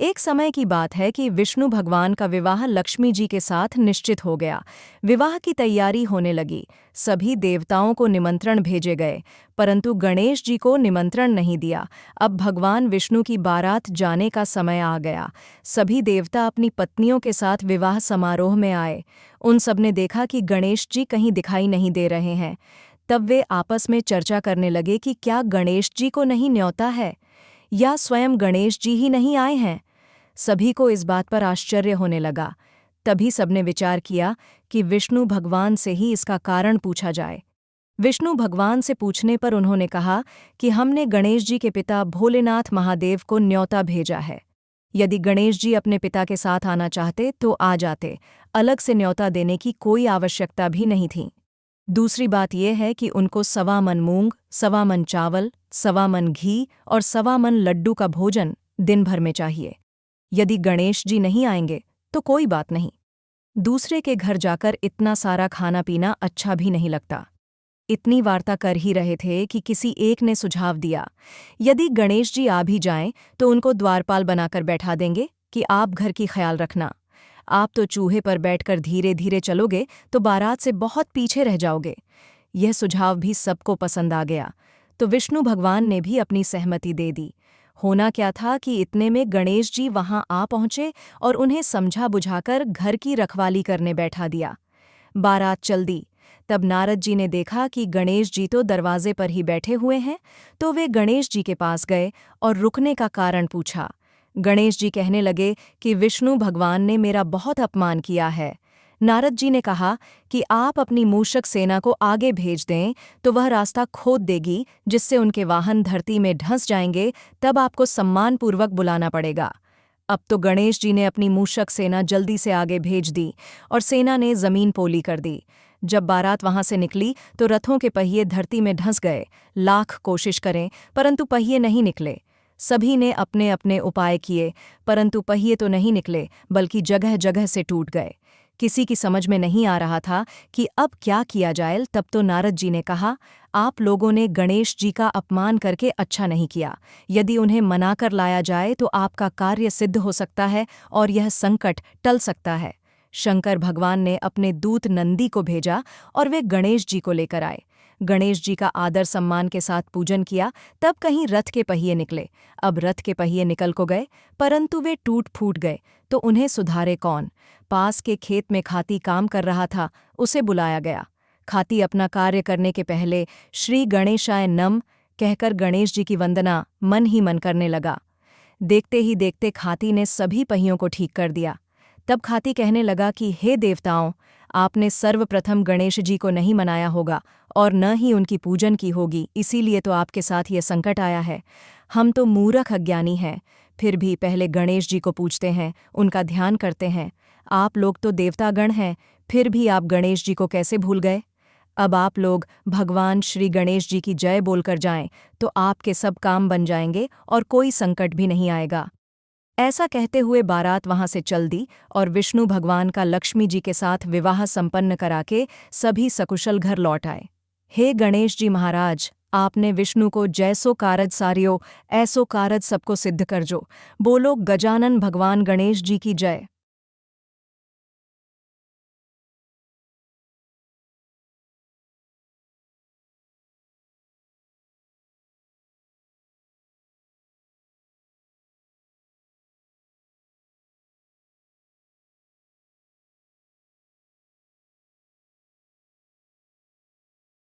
एक समय की बात है कि विष्णु भगवान का विवाह लक्ष्मी जी के साथ निश्चित हो गया। विवाह की तैयारी होने लगी। सभी देवताओं को निमंत्रण भेजे गए, परंतु गणेश जी को निमंत्रण नहीं दिया। अब भगवान विष्णु की बारात जाने का समय आ गया। सभी देवता अपनी पत्नियों के साथ विवाह समारोह में आए। उन सब ने देखा कि गणेश जी कहीं दिखाई नहीं दे रहे हैं। तब वे आपस में चर्चा करने लगे कि क्या गणेश जी को नहीं न्योता है, या स्वयं गणेश जी ही नहीं आए हैं। सभी को इस बात पर आश्चर्य होने लगा। तभी सबने विचार किया कि विष्णु भगवान से ही इसका कारण पूछा जाए। विष्णु भगवान से पूछने पर उन्होंने कहा कि हमने गणेश जी के पिता भोलेनाथ महादेव को न्योता भेजा है। यदि गणेश जी अपने पिता के साथ आना चाहते तो आ जाते, अलग से न्योता देने की कोई आवश्यकता भी नहीं थी। दूसरी बात यह है कि उनको 1.25 मन मूंग, 1.25 मन चावल, 1.25 मन घी और 1.25 मन लड्डू का भोजन दिन भर में चाहिए। यदि गणेश जी नहीं आएंगे तो कोई बात नहीं। दूसरे के घर जाकर इतना सारा खाना पीना अच्छा भी नहीं लगता। इतनी वार्ता कर ही रहे थे कि किसी एक ने सुझाव दिया, यदि गणेश जी आ भी जाएं तो उनको द्वारपाल बनाकर बैठा देंगे कि आप घर की ख्याल रखना। आप तो चूहे पर बैठकर धीरे धीरे चलोगे तो बारात से बहुत पीछे रह जाओगे। यह सुझाव भी सबको पसंद आ गया, तो विष्णु भगवान ने भी अपनी सहमति दे दी। होना क्या था कि इतने में गणेश जी वहां आ पहुंचे और उन्हें समझा बुझाकर घर की रखवाली करने बैठा दिया। बारात चल दी। तब नारद जी ने देखा कि गणेश जी तो दरवाजे पर ही बैठे हुए हैं, तो वे गणेश जी के पास गए और रुकने का कारण पूछा। गणेश जी कहने लगे कि विष्णु भगवान ने मेरा बहुत अपमान किया है। नारद जी ने कहा कि आप अपनी मूषक सेना को आगे भेज दें तो वह रास्ता खोद देगी, जिससे उनके वाहन धरती में धंस जाएंगे। तब आपको सम्मानपूर्वक बुलाना पड़ेगा। अब तो गणेश जी ने अपनी मूषक सेना जल्दी से आगे भेज दी और सेना ने जमीन पोली कर दी। जब बारात वहां से निकली तो रथों के पहिए धरती में धंस गए। लाख कोशिश करें परंतु पहिए नहीं निकले। सभी ने अपने अपने उपाय किए, परंतु पहिए तो नहीं निकले, बल्कि जगह जगह से टूट गए। किसी की समझ में नहीं आ रहा था कि अब क्या किया जाए। तब तो नारद जी ने कहा, आप लोगों ने गणेश जी का अपमान करके अच्छा नहीं किया। यदि उन्हें मनाकर लाया जाए तो आपका कार्य सिद्ध हो सकता है और यह संकट टल सकता है। शंकर भगवान ने अपने दूत नंदी को भेजा और वे गणेश जी को लेकर आए। गणेश जी का आदर सम्मान के साथ पूजन किया। तब कहीं रथ के पहिए निकले। अब रथ के पहिए निकल को गए, परंतु वे टूट फूट गए, तो उन्हें सुधारे कौन। पास के खेत में खाती काम कर रहा था, उसे बुलाया गया। खाती अपना कार्य करने के पहले श्री गणेशाय नम कहकर गणेश जी की वंदना मन ही मन करने लगा। देखते ही देखते खाती ने सभी पहियों को ठीक कर दिया। तब खाती कहने लगा कि हे देवताओं, आपने सर्वप्रथम गणेश जी को नहीं मनाया होगा और न ही उनकी पूजन की होगी, इसीलिए तो आपके साथ ये संकट आया है। हम तो मूर्ख अज्ञानी हैं, फिर भी पहले गणेश जी को पूजते हैं, उनका ध्यान करते हैं। आप लोग तो देवतागण हैं, फिर भी आप गणेश जी को कैसे भूल गए। अब आप लोग भगवान श्री गणेश जी की जय बोलकर जाएं, तो आपके सब काम बन जाएंगे और कोई संकट भी नहीं आएगा। ऐसा कहते हुए बारात वहां से चल दी और विष्णु भगवान का लक्ष्मी जी के साथ विवाह संपन्न करा के सभी सकुशल घर लौट आए। हे गणेश जी महाराज, आपने विष्णु को जैसो कारज सारियो ऐसो कारज सबको सिद्ध कर जो। बोलो गजानन भगवान गणेश जी की जय।